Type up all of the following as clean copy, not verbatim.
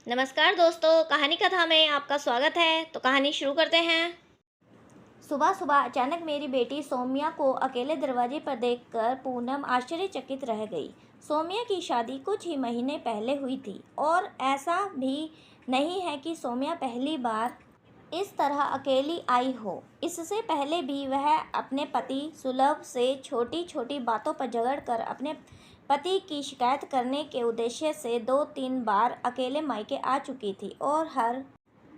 नमस्कार दोस्तों, कहानी कथा में आपका स्वागत है। तो कहानी शुरू करते हैं। सुबह सुबह अचानक मेरी बेटी सौम्या को अकेले दरवाजे पर देखकर पूनम आश्चर्यचकित रह गई। सौम्या की शादी कुछ ही महीने पहले हुई थी और ऐसा भी नहीं है कि सौम्या पहली बार इस तरह अकेली आई हो। इससे पहले भी वह अपने पति सुलभ से छोटी छोटी बातों पर झगड़कर अपने पति की शिकायत करने के उद्देश्य से 2-3 बार अकेले मायके आ चुकी थी और हर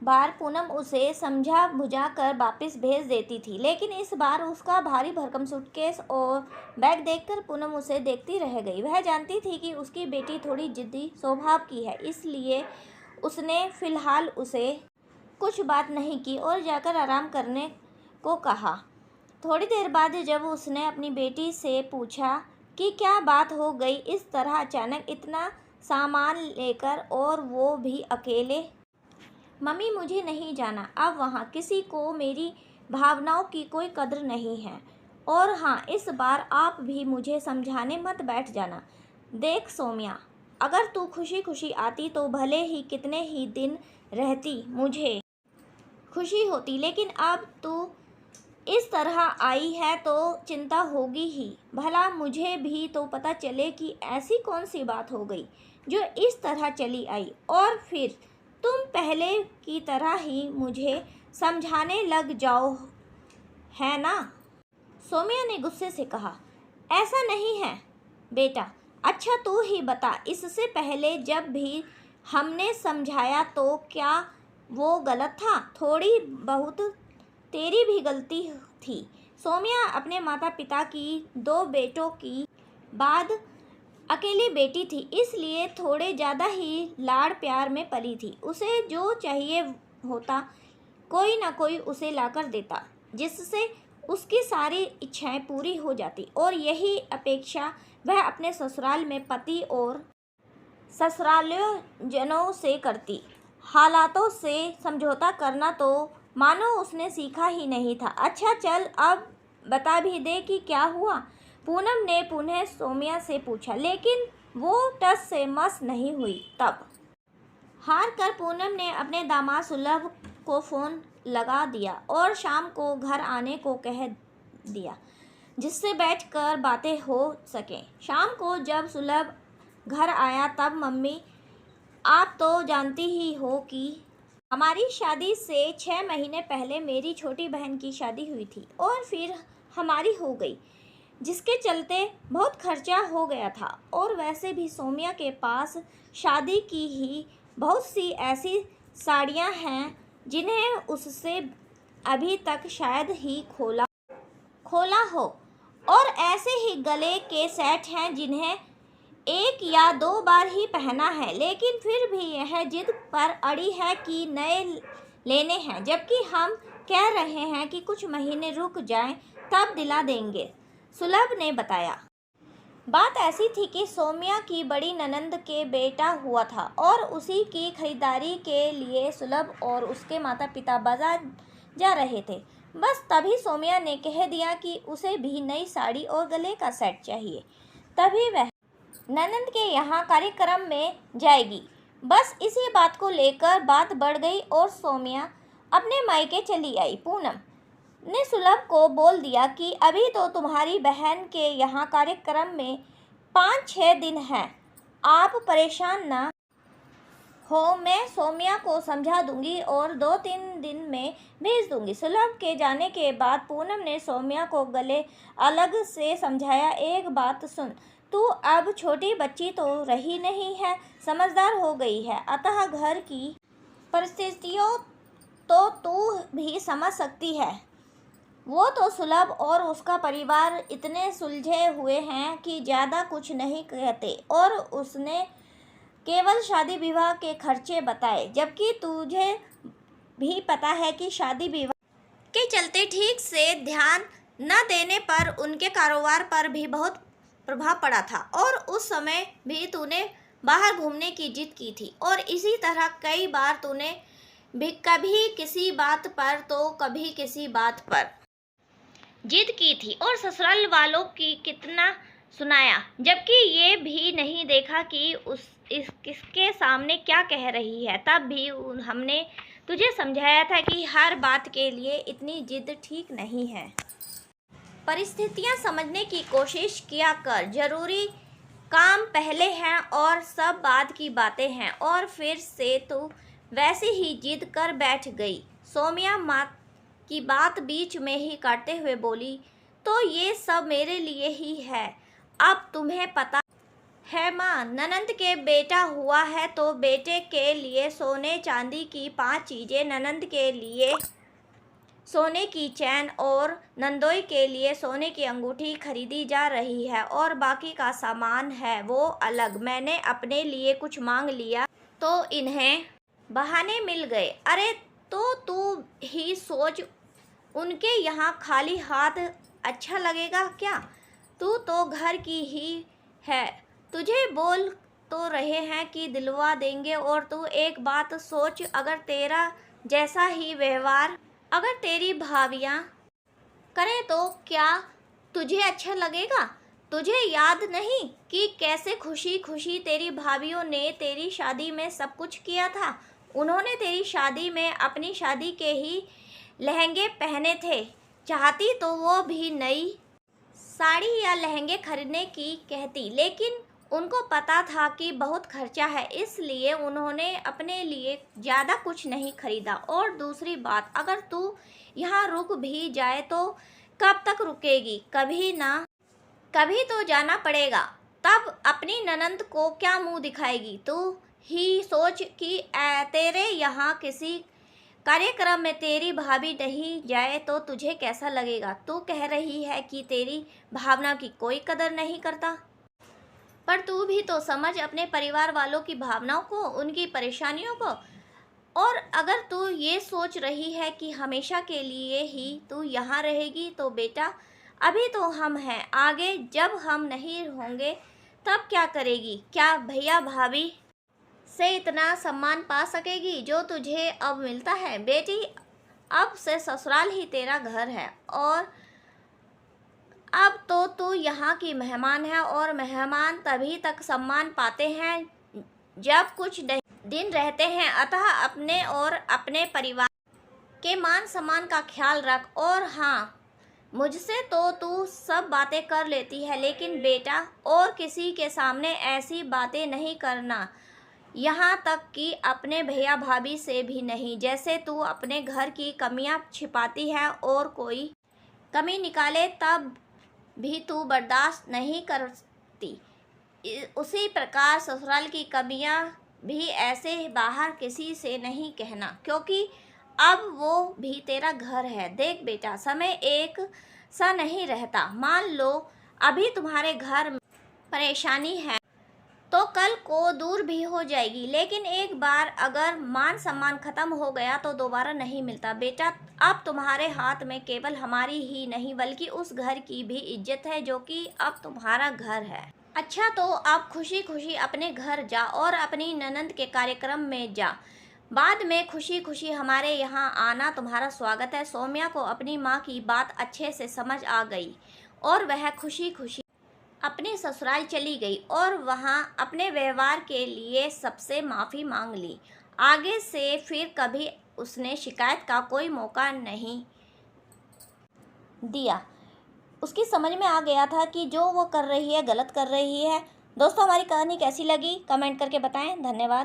बार पूनम उसे समझा बुझा कर वापस भेज देती थी। लेकिन इस बार उसका भारी भरकम सूटकेस और बैग देखकर पूनम उसे देखती रह गई। वह जानती थी कि उसकी बेटी थोड़ी जिद्दी स्वभाव की है, इसलिए उसने फिलहाल उसे कुछ बात नहीं की और जाकर आराम करने को कहा। थोड़ी देर बाद जब उसने अपनी बेटी से पूछा कि क्या बात हो गई इस तरह अचानक इतना सामान लेकर और वो भी अकेले। मम्मी, मुझे नहीं जाना, अब वहाँ किसी को मेरी भावनाओं की कोई कद्र नहीं है। और हाँ, इस बार आप भी मुझे समझाने मत बैठ जाना। देख सौम्या, अगर तू खुशी खुशी आती तो भले ही कितने ही दिन रहती मुझे खुशी होती, लेकिन अब तू इस तरह आई है तो चिंता होगी ही। भला मुझे भी तो पता चले कि ऐसी कौन सी बात हो गई जो इस तरह चली आई और फिर तुम पहले की तरह ही मुझे समझाने लग जाओ, है ना? सौम्या ने गुस्से से कहा। ऐसा नहीं है बेटा। अच्छा तू ही बता, इससे पहले जब भी हमने समझाया तो क्या वो गलत था? थोड़ी बहुत तेरी भी गलती थी। सौम्या अपने माता पिता की 2 बेटों की बाद अकेली बेटी थी, इसलिए थोड़े ज़्यादा ही लाड़ प्यार में पली थी। उसे जो चाहिए होता कोई ना कोई उसे लाकर देता, जिससे उसकी सारी इच्छाएं पूरी हो जाती और यही अपेक्षा वह अपने ससुराल में पति और ससुरालियों जनों से करती। हालातों से समझौता करना तो मानो उसने सीखा ही नहीं था। अच्छा चल अब बता भी दे कि क्या हुआ, पूनम ने पुनः सौम्या से पूछा। लेकिन वो टस से मस नहीं हुई। तब हार कर पूनम ने अपने दामाद सुलभ को फ़ोन लगा दिया और शाम को घर आने को कह दिया, जिससे बैठकर बातें हो सकें। शाम को जब सुलभ घर आया तब मम्मी, आप तो जानती ही हो कि हमारी शादी से 6 महीने पहले मेरी छोटी बहन की शादी हुई थी और फिर हमारी हो गई, जिसके चलते बहुत खर्चा हो गया था। और वैसे भी सौम्या के पास शादी की ही बहुत सी ऐसी साड़ियाँ हैं जिन्हें उससे अभी तक शायद ही खोला हो, और ऐसे ही गले के सेट हैं जिन्हें 1 या 2 बार ही पहना है। लेकिन फिर भी यह जिद पर अड़ी है कि नए लेने हैं, जबकि हम कह रहे हैं कि कुछ महीने रुक जाएं तब दिला देंगे, सुलभ ने बताया। बात ऐसी थी कि सौम्या की बड़ी ननंद के बेटा हुआ था और उसी की खरीदारी के लिए सुलभ और उसके माता पिता बाजार जा रहे थे। बस तभी सौम्या ने कह दिया कि उसे भी नई साड़ी और गले का सेट चाहिए। तभी वह ननंद के यहाँ कार्यक्रम में जाएगी। बस इसी बात को लेकर बात बढ़ गई और सौम्या अपने मायके चली आई। पूनम ने सुलभ को बोल दिया कि अभी तो तुम्हारी बहन के यहाँ कार्यक्रम में 5-6 दिन हैं, आप परेशान ना हो, मैं सौम्या को समझा दूंगी और 2-3 दिन में भेज दूंगी। सुलभ के जाने के बाद पूनम ने सौम्या को गले अलग से समझाया। एक बात सुन, तू अब छोटी बच्ची तो रही नहीं है, समझदार हो गई है, अतः घर की परिस्थितियों तो तू भी समझ सकती है। वो तो सुलभ और उसका परिवार इतने सुलझे हुए हैं कि ज़्यादा कुछ नहीं कहते और उसने केवल शादी विवाह के खर्चे बताए, जबकि तुझे भी पता है कि शादी विवाह के चलते ठीक से ध्यान न देने पर उनके कारोबार पर भी बहुत प्रभाव पड़ा था। और उस समय भी तूने बाहर घूमने की जिद की थी और इसी तरह कई बार तूने भी कभी किसी बात पर तो कभी किसी बात पर जिद की थी और ससुराल वालों की कितना सुनाया, जबकि ये भी नहीं देखा कि किसके सामने क्या कह रही है। तब भी हमने तुझे समझाया था कि हर बात के लिए इतनी जिद ठीक नहीं है। परिस्थितियां समझने की कोशिश किया कर। जरूरी काम पहले हैं और सब बाद की बातें हैं। और फिर से तू वैसे ही जिद कर बैठ गई। सौम्या माँ की बात बीच में ही काटते हुए बोली, तो ये सब मेरे लिए ही है। अब तुम्हें पता है माँ, ननंद के बेटा हुआ है तो बेटे के लिए सोने चांदी की 5 चीज़ें, ननंद के लिए सोने की चैन और नंदोई के लिए सोने की अंगूठी खरीदी जा रही है और बाकी का सामान है वो अलग। मैंने अपने लिए कुछ मांग लिया तो इन्हें बहाने मिल गए। अरे तो तू ही सोच, उनके यहाँ खाली हाथ अच्छा लगेगा क्या? तू तो घर की ही है। तुझे बोल तो रहे हैं कि दिलवा देंगे। और तू एक बात सोच, अगर तेरा जैसा ही व्यवहार अगर तेरी भाभियाँ करें तो क्या तुझे अच्छा लगेगा? तुझे याद नहीं कि कैसे खुशी खुशी तेरी भाभियों ने तेरी शादी में सब कुछ किया था? उन्होंने तेरी शादी में अपनी शादी के ही लहंगे पहने थे। चाहती तो वो भी नई साड़ी या लहंगे खरीदने की कहती, लेकिन उनको पता था कि बहुत खर्चा है, इसलिए उन्होंने अपने लिए ज़्यादा कुछ नहीं खरीदा। और दूसरी बात, अगर तू यहाँ रुक भी जाए तो कब तक रुकेगी? कभी ना कभी तो जाना पड़ेगा। तब अपनी ननंद को क्या मुंह दिखाएगी? तू ही सोच कि तेरे यहाँ किसी कार्यक्रम में तेरी भाभी नहीं जाए तो तुझे कैसा लगेगा? तू कह रही है कि तेरी भावना की कोई कदर नहीं करता, पर तू भी तो समझ अपने परिवार वालों की भावनाओं को, उनकी परेशानियों को। और अगर तू ये सोच रही है कि हमेशा के लिए ही तू यहाँ रहेगी तो बेटा, अभी तो हम हैं, आगे जब हम नहीं होंगे तब क्या करेगी? क्या भैया भाभी से इतना सम्मान पा सकेगी जो तुझे अब मिलता है? बेटी, अब से ससुराल ही तेरा घर है और अब तो तू यहाँ की मेहमान है। और मेहमान तभी तक सम्मान पाते हैं जब कुछ दिन रहते हैं। अतः अपने और अपने परिवार के मान सम्मान का ख्याल रख। और हाँ, मुझसे तो तू सब बातें कर लेती है, लेकिन बेटा और किसी के सामने ऐसी बातें नहीं करना, यहाँ तक कि अपने भैया भाभी से भी नहीं। जैसे तू अपने घर की कमियाँ छिपाती है और कोई कमी निकाले तब भी तू बर्दाश्त नहीं करती, उसी प्रकार ससुराल की कमियाँ भी ऐसे बाहर किसी से नहीं कहना, क्योंकि अब वो भी तेरा घर है। देख बेटा, समय एक सा नहीं रहता। मान लो अभी तुम्हारे घर में परेशानी है तो कल को दूर भी हो जाएगी, लेकिन एक बार अगर मान सम्मान खत्म हो गया तो दोबारा नहीं मिलता। बेटा, अब तुम्हारे हाथ में केवल हमारी ही नहीं बल्कि उस घर की भी इज्जत है जो कि अब तुम्हारा घर है। अच्छा, तो आप खुशी खुशी अपने घर जा और अपनी ननंद के कार्यक्रम में जा। बाद में खुशी खुशी हमारे यहाँ आना, तुम्हारा स्वागत है। सौम्या को अपनी माँ की बात अच्छे से समझ आ गई और वह खुशी खुशी अपने ससुराल चली गई और वहाँ अपने व्यवहार के लिए सबसे माफ़ी मांग ली। आगे से फिर कभी उसने शिकायत का कोई मौका नहीं दिया। उसकी समझ में आ गया था कि जो वो कर रही है गलत कर रही है। दोस्तों, हमारी कहानी कैसी लगी कमेंट करके बताएं। धन्यवाद।